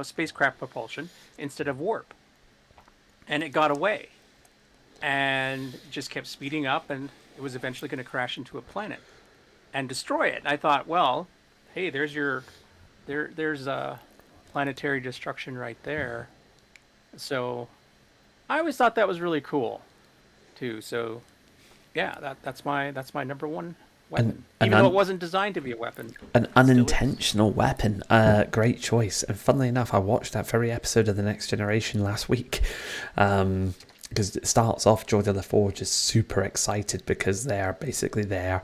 spacecraft propulsion instead of warp. And it got away, and just kept speeding up, and it was eventually going to crash into a planet and destroy it. And I thought, well, hey, there's a planetary destruction right there. So I always thought that was really cool too. So yeah, that's my number 1 weapon, even though it wasn't designed to be a weapon. An unintentional weapon. Great choice. And funnily enough, I watched that very episode of The Next Generation last week. because it starts off, George of the Forge is super excited because they're basically there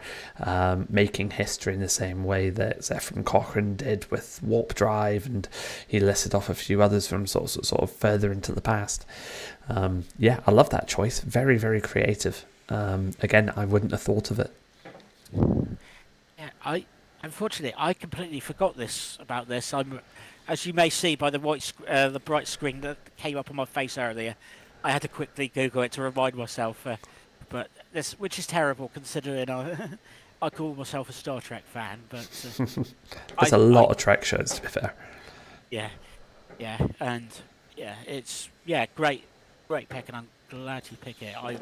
making history in the same way that Zephram Cochrane did with Warp Drive, and he listed off a few others from sort of further into the past. Yeah, I love that choice. Very, very creative. Again, I wouldn't have thought of it. Yeah, unfortunately I completely forgot about this. As you may see by the the bright screen that came up on my face earlier, I had to quickly Google it to remind myself. But which is terrible considering I call myself a Star Trek fan. But There's a lot of Trek shows, to be fair. Yeah, and it's great pick, and I'm glad you picked it. I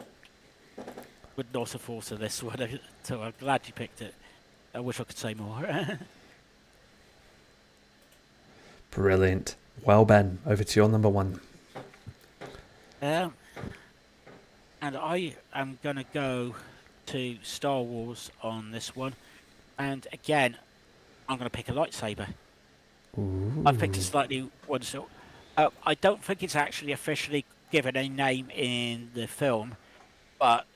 would not have thought of this one, so I'm glad you picked it. I wish I could say more. Brilliant. Well, Ben, over to your number one. And I am going to go to Star Wars on this one. And again, I'm going to pick a lightsaber. Ooh. I picked a slightly one. So I don't think it's actually officially given a name in the film, but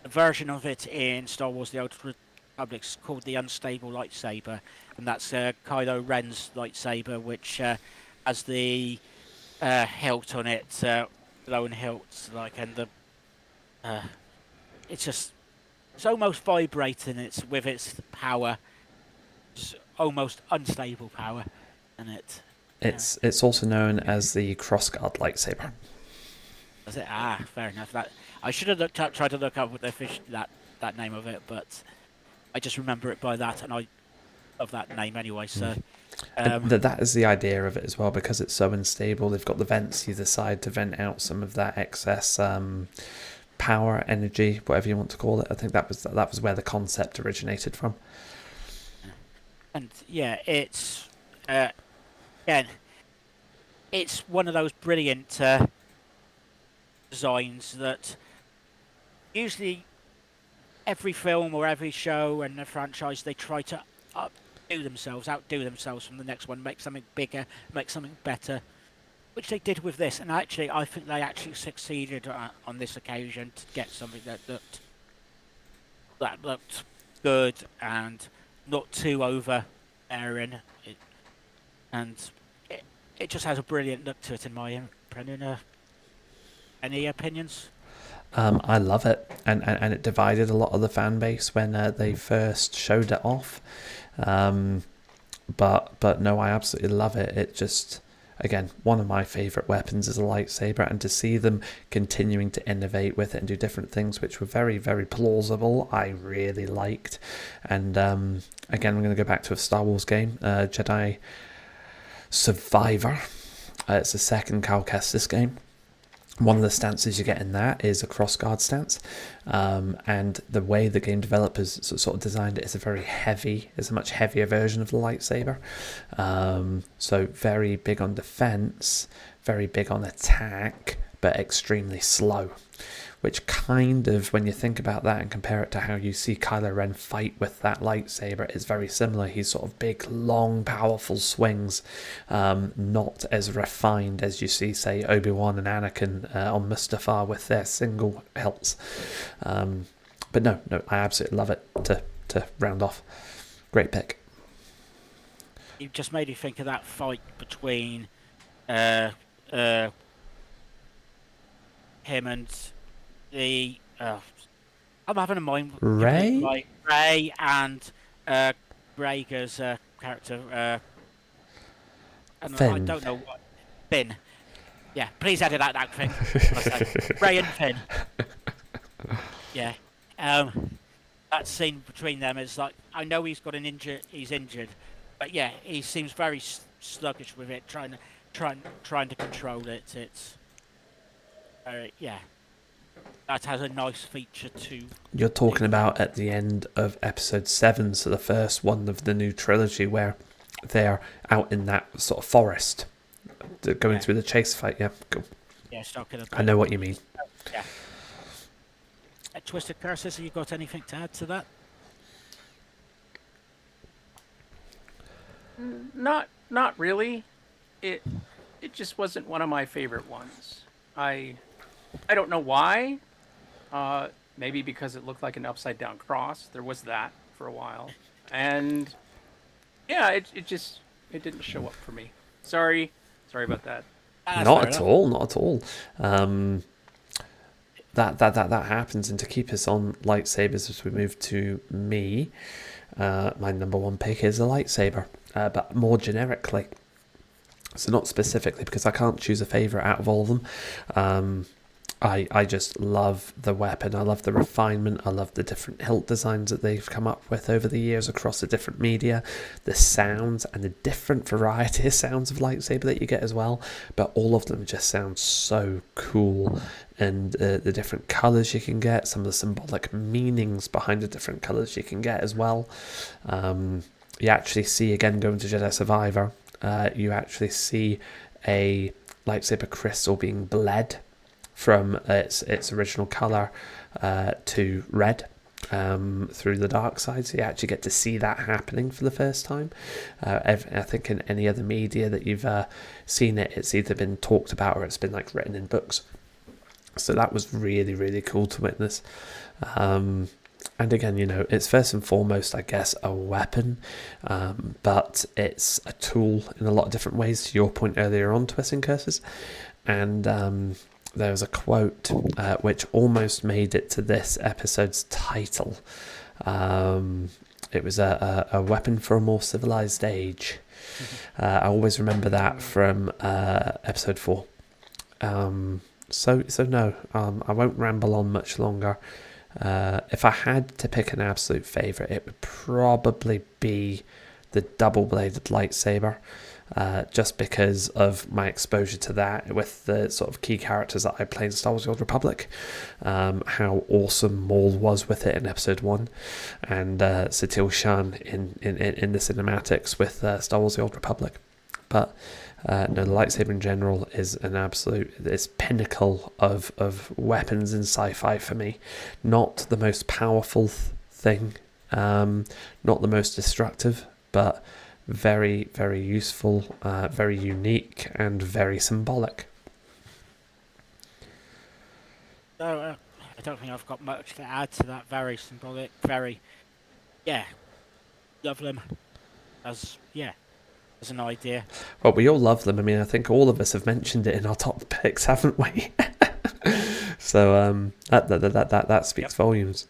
a version of it in Star Wars: The Old Republic is called the Unstable Lightsaber, and that's Kylo Ren's lightsaber, which has the hilt on it, blown hilt, and the it's almost vibrating. It's with its power, it's almost unstable power, and It's also known as the crossguard lightsaber. Is it? Fair enough. That I should have tried to look up what that name of it, but I just remember it by that, and I love that name anyway. So that is the idea of it as well, because it's so unstable. They've got the vents either side to vent out some of that excess power, energy, whatever you want to call it. I think that was where the concept originated from. And it's again, it's one of those brilliant designs that usually every film or every show and a franchise, they try to outdo themselves from the next one, make something bigger, make something better, which they did with this. And actually, I think they actually succeeded on this occasion to get something that looked good and not too overbearing. It just has a brilliant look to it, in my opinion. Any opinions? I love it, and it divided a lot of the fan base when they first showed it off. But no, I absolutely love it. It just, again, one of my favourite weapons is a lightsaber, and to see them continuing to innovate with it and do different things which were very, very plausible, I really liked. And again, I'm going to go back to a Star Wars game, Jedi Survivor. It's the second Cal Kestis game. One of the stances you get in that is a crossguard stance, and the way the game developers sort of designed it is it's a much heavier version of the lightsaber. So very big on defense, very big on attack, but extremely slow. Which kind of, when you think about that and compare it to how you see Kylo Ren fight with that lightsaber, is very similar. He's sort of big, long, powerful swings, not as refined as you see, say, Obi-Wan and Anakin on Mustafar with their single hilts. But no, I absolutely love it to round off. Great pick. You just made me think of that fight between him and the I'm having a mind. Rey? Rey and Rhaegar's character. Finn. I don't know what. Finn. Yeah, please edit that thing. Rey and Finn. Yeah. That scene between them is like, I know he's got he's injured, but yeah, he seems very sluggish with it, trying to control it. It's yeah. That has a nice feature too. You're talking about at the end of episode 7, so the first one of the new trilogy, where they're out in that sort of forest, going through the chase fight. Yeah, cool. Yeah, I know what you mean. Yeah. Twisted Curses, have you got anything to add to that? Not really. It just wasn't one of my favorite ones. I I don't know why. Maybe because it looked like an upside down cross. There was that for a while, and yeah, it didn't show up for me. Sorry about that. That's Not fair at enough. all, not at all. That happens, and to keep us on lightsabers as we move to me, my number one pick is a lightsaber, but more generically. So not specifically, because I can't choose a favourite out of all of them. I just love the weapon. I love the refinement. I love the different hilt designs that they've come up with over the years across the different media, the sounds and the different variety of sounds of lightsaber that you get as well. But all of them just sound so cool, and the different colours you can get, some of the symbolic meanings behind the different colours you can get as well. You actually see, again, going to Jedi Survivor, you actually see a lightsaber crystal being bled from its original colour to red through the dark side. So you actually get to see that happening for the first time. I think in any other media that you've seen it, it's either been talked about or it's been like written in books. So that was really, really cool to witness. And again, it's first and foremost, I guess, a weapon, but it's a tool in a lot of different ways, to your point earlier on, Twists and Curses. And there was a quote which almost made it to this episode's title. It was a weapon for a more civilized age. I always remember that from episode 4. So no, I won't ramble on much longer. If I had to pick an absolute favourite, it would probably be the double-bladed lightsaber. Just because of my exposure to that with the sort of key characters that I played in Star Wars: The Old Republic, how awesome Maul was with it in episode 1, and Satil Shan in the cinematics with Star Wars: The Old Republic. But no, the lightsaber in general is an absolute, it's pinnacle of weapons in sci-fi for me. Not the most powerful thing, not the most destructive, but very, very useful, very unique, and very symbolic. So, I don't think I've got much to add to that. Very symbolic, very, love them as an idea. Well, we all love them. I mean, I think all of us have mentioned it in our top picks, haven't we? So that speaks volumes.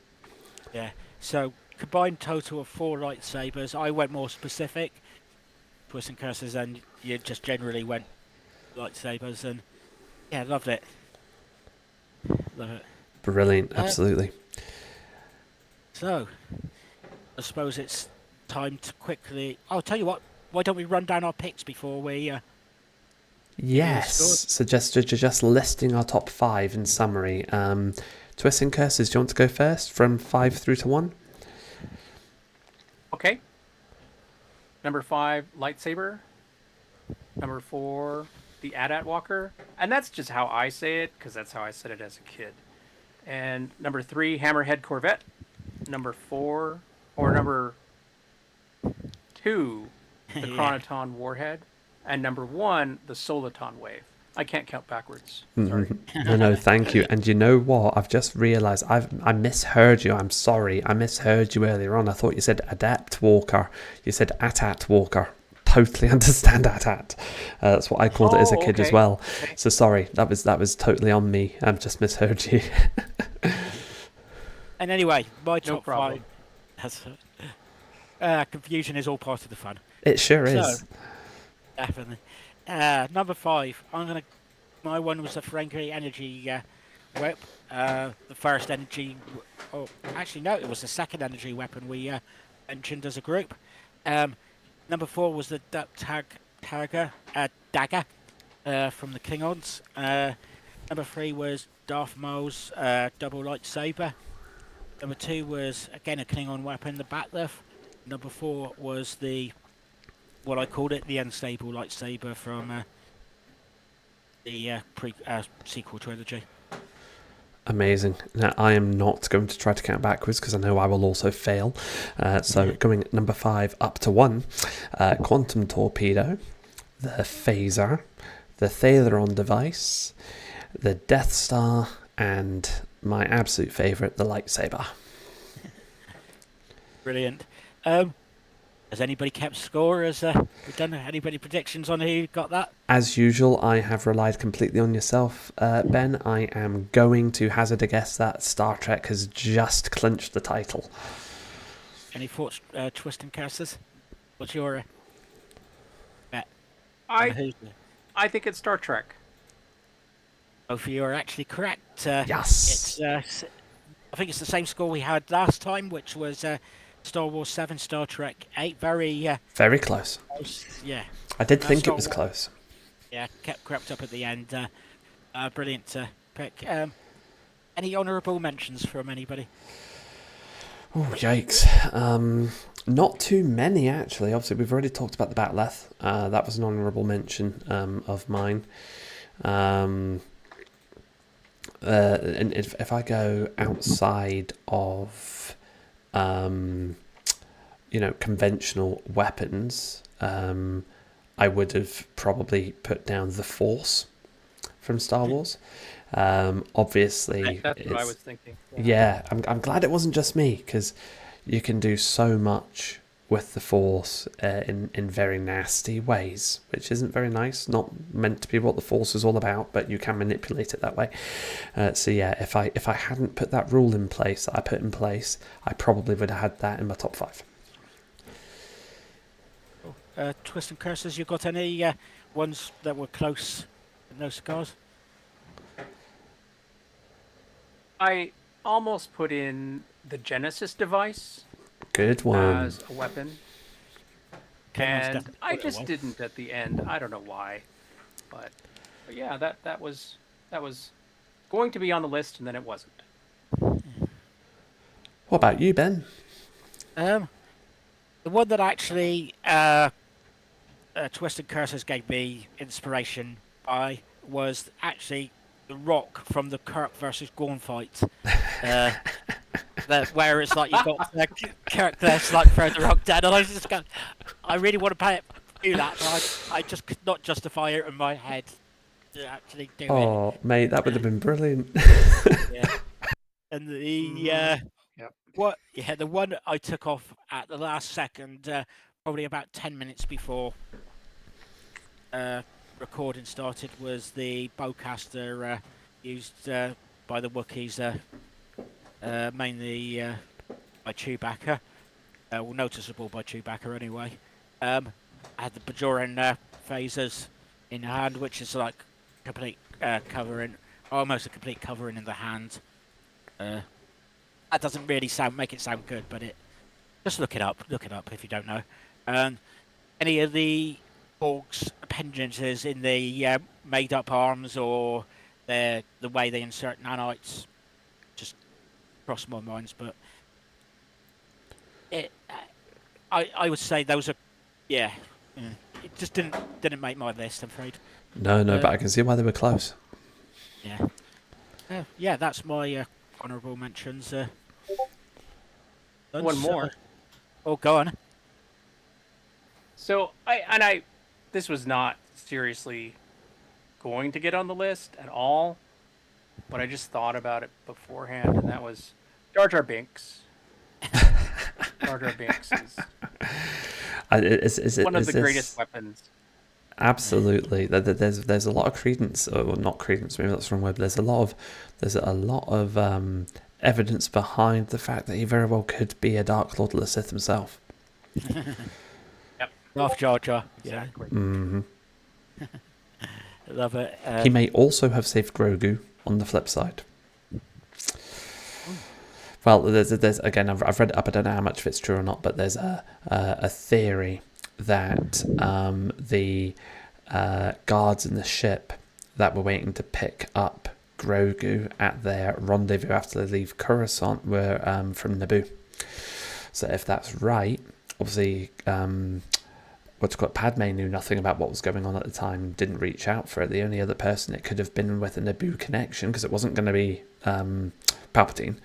Yeah. So combined total of 4 lightsabers. I went more specific. Twists and Curses, and you just generally went lightsabers, and loved it. Love it. Brilliant, absolutely. So, I suppose it's time to quickly. I'll tell you what. Why don't we run down our picks before we? Yes. So just listing our top 5 in summary. Twists and Curses. Do you want to go first, from 5 through to 1? Okay. Number 5, lightsaber. Number 4, the AT-AT Walker. And that's just how I say it, because that's how I said it as a kid. And number 3, Hammerhead Corvette. Number 2, the Chronoton Warhead. And number 1, the Soliton Wave. I can't count backwards. Sorry. No, thank you. And you know what? I've just realised I misheard you. I'm sorry. I misheard you earlier on. I thought you said Adept Walker. You said AT-AT Walker. Totally understand AT-AT. That's what I called it as a kid as well. Okay. So sorry. That was totally on me. I've just misheard you. And anyway, my top problem. 5. Confusion is all part of the fun. It sure is. So, definitely. Number 5. My one was the Ferengi energy whip. The first energy. Oh, actually no, it was the second energy weapon we mentioned as a group. Number 4 was the dagger from the Klingons. Number 3 was Darth Maul's double lightsaber. Number 2 was again a Klingon weapon, the Batleth. Number 4 was what I called it, the unstable lightsaber from the sequel trilogy. Amazing. Now, I am not going to try to count backwards because I know I will also fail. Going number 5 up to 1, Quantum Torpedo, the Phaser, the Thaleron device, the Death Star, and my absolute favourite, the lightsaber. Brilliant. Has anybody kept score? Has we done anybody predictions on who got that? As usual, I have relied completely on yourself, Ben. I am going to hazard a guess that Star Trek has just clinched the title. Any thoughts, Twist and Curses? What's your bet? I think it's Star Trek. Both of you are actually correct. Yes. It's I think it's the same score we had last time, which was Star Wars 7, Star Trek 8. Very close. Close. Yeah. I did think Star it was Wars, close. Yeah, crept up at the end. Brilliant pick. Any honourable mentions from anybody? Oh, yikes. Not too many, actually. Obviously, we've already talked about the Batleth. That was an honourable mention of mine. And if I go outside of, conventional weapons, I would have probably put down the Force from Star Wars. Obviously, that's what I was thinking. Yeah, I'm glad it wasn't just me, because you can do so much with the Force in very nasty ways, which isn't very nice. Not meant to be what the Force is all about, but you can manipulate it that way. So yeah, if I hadn't put that rule in place that I put in place, I probably would have had that in my top 5. Twist and Curses, you got any ones that were close with no cigars? I almost put in the Genesis device Good one. as a weapon, Ken's and definitely I put it just away. didn't at the end. I don't know why, but yeah, that was going to be on the list, and then it wasn't. What about you, Ben? The one that actually Twist and Curses gave me inspiration by was actually the Rock from the Kirk versus Gorn fight. Where it's like you've got Kirk there's like throw the rock down, and I was just going, I really want to do that, but I just could not justify it in my head to actually do it. Oh, mate, that would have been brilliant. Yeah. And the Yep. the one I took off at the last second, probably about 10 minutes before recording started, was the bowcaster used by the Wookiees, mainly by Chewbacca. Noticeable by Chewbacca anyway. I had the Bajoran phasers in hand, which is like complete covering, almost a complete covering in the hand. That doesn't really make it sound good, but just look it up if you don't know. Any of the Borg's appendages in the made-up arms or the way they insert nanites just crossed my minds, but I would say those are, it just didn't make my list, I'm afraid. No, but I can see why they were close. Yeah, that's my honourable mentions. One more. Oh, go on. So this was not seriously going to get on the list at all, but I just thought about it beforehand, and that was Jar Jar Binks. Jar Jar Binks is one of the greatest weapons. Absolutely, there's a lot of credence, or not credence, maybe that's the wrong word. But there's a lot of evidence behind the fact that he very well could be a Dark Lord of the Sith himself. Yep. Love Jar Jar. Exactly. Mm-hmm. Love it. He may also have saved Grogu on the flip side. Well, there's again, I've read it up. I don't know how much of it's true or not, but there's a theory that the guards in the ship that were waiting to pick up Grogu at their rendezvous after they leave Coruscant were from Naboo. So if that's right, obviously, Padme knew nothing about what was going on at the time and didn't reach out for it. The only other person it could have been with a Naboo connection, because it wasn't going to be Palpatine,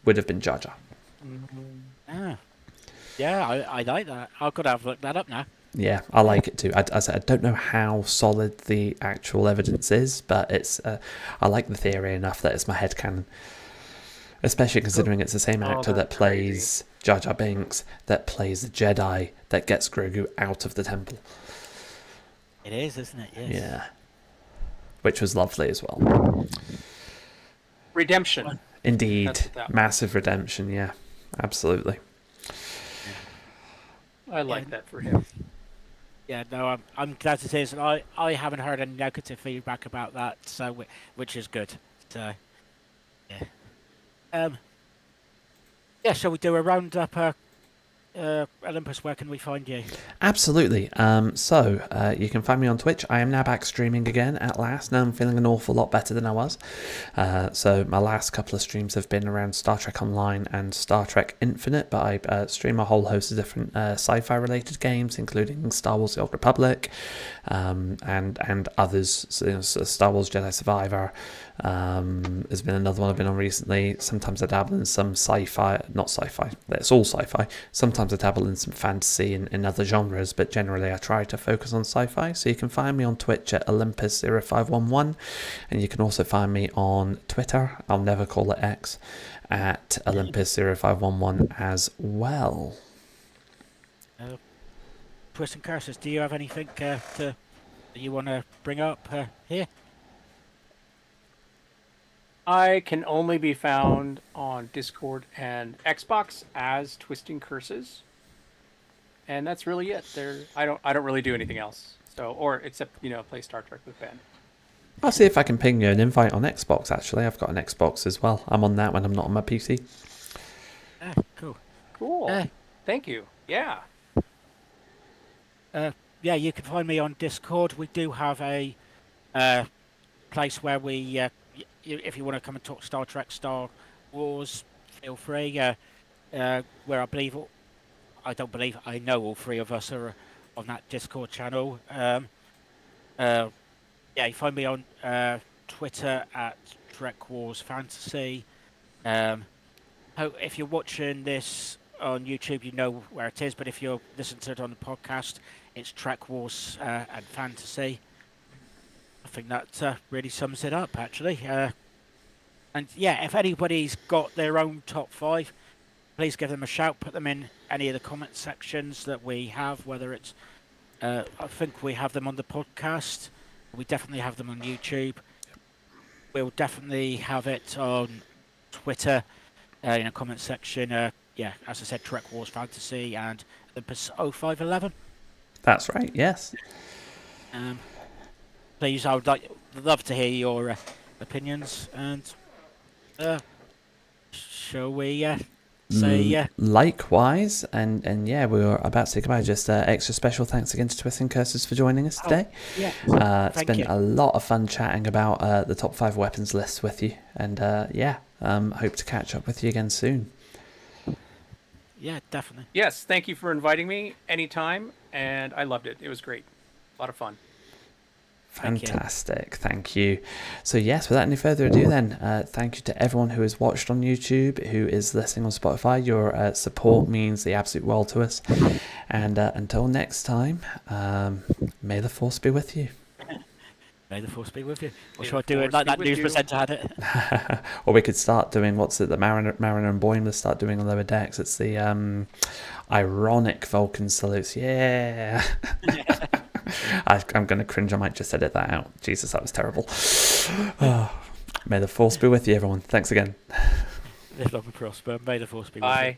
would have been Jar Jar. Yeah, I like that. I've got to have looked that up now. Yeah, I like it too. I don't know how solid the actual evidence is, but it's I like the theory enough that it's my headcanon. Especially considering it's the same actor that that's plays Jar Jar Binks, that plays the Jedi that gets Grogu out of the temple. It is, isn't it? Yes. Yeah. Which was lovely as well. Redemption. Indeed. That's what that was. Massive redemption, yeah. Absolutely. I like that for him. Yeah, no, I'm glad to say this. And I haven't heard any negative feedback about that, so which is good. So, yeah. Yeah, shall we do a roundup? Olympus, where can we find you? Absolutely. So you can find me on Twitch. I am now back streaming again at last. Now I'm feeling an awful lot better than I was. So my last couple of streams have been around Star Trek Online and Star Trek Infinite, but I stream a whole host of different sci-fi related games, including Star Wars: The Old Republic, and others. So Star Wars Jedi Survivor. There's been another one I've been on recently. Sometimes I dabble in some sci-fi, not sci-fi, it's all sci-fi. Sometimes I dabble in some fantasy and other genres, but generally I try to focus on sci-fi. So you can find me on Twitch at Olympus0511, and you can also find me on Twitter, I'll never call it X, at Olympus0511 as well. Twists and curses, do you have anything that you want to bring up here? I can only be found on Discord and Xbox as Twisting Curses, and that's really it. I don't really do anything else. So, or except play Star Trek with Ben. I'll see if I can ping you an invite on Xbox. Actually, I've got an Xbox as well. I'm on that when I'm not on my PC. Cool. Cool. Thank you. Yeah. Yeah, you can find me on Discord. We do have a place where we, if you want to come and talk Star Trek, Star Wars, feel free. Where I know all three of us are on that Discord channel. Yeah, you find me on Twitter at TrekWars Fantasy. If you're watching this on YouTube, you know where it is, but if you're listening to it on the podcast, it's TrekWars and Fantasy. I think that really sums it up, actually. And yeah, if anybody's got their own top 5, please give them a shout. Put them in any of the comment sections that we have, whether it's... I think we have them on the podcast. We definitely have them on YouTube. We'll definitely have it on Twitter in a comment section. Yeah, as I said, Trek Wars Fantasy and Olympus 0511. That's right, yes. Please, I would love to hear your opinions. And shall we say... Likewise, and yeah, we were about to say goodbye. Just extra special thanks again to Twists and Curses for joining us today. It's been a lot of fun chatting about the top 5 weapons lists with you, and hope to catch up with you again soon. Yeah, definitely. Yes, thank you for inviting me anytime, and I loved it. It was great. A lot of fun. Fantastic, thank you. So yes, without any further ado then, thank you to everyone who has watched on YouTube, who is listening on Spotify. Your support means the absolute world to us. And until next time, may the Force be with you. May the Force be with you. Or should I do it like that news presenter had it? Or we could start doing, what's it, the Mariner and Boimler start doing on Lower Decks. It's the ironic Vulcan salutes. Yeah. I'm going to cringe. I might just edit that out. Jesus, that was terrible. May the Force be with you, everyone. Thanks again. Live long and prosper. May the Force be with you. Bye.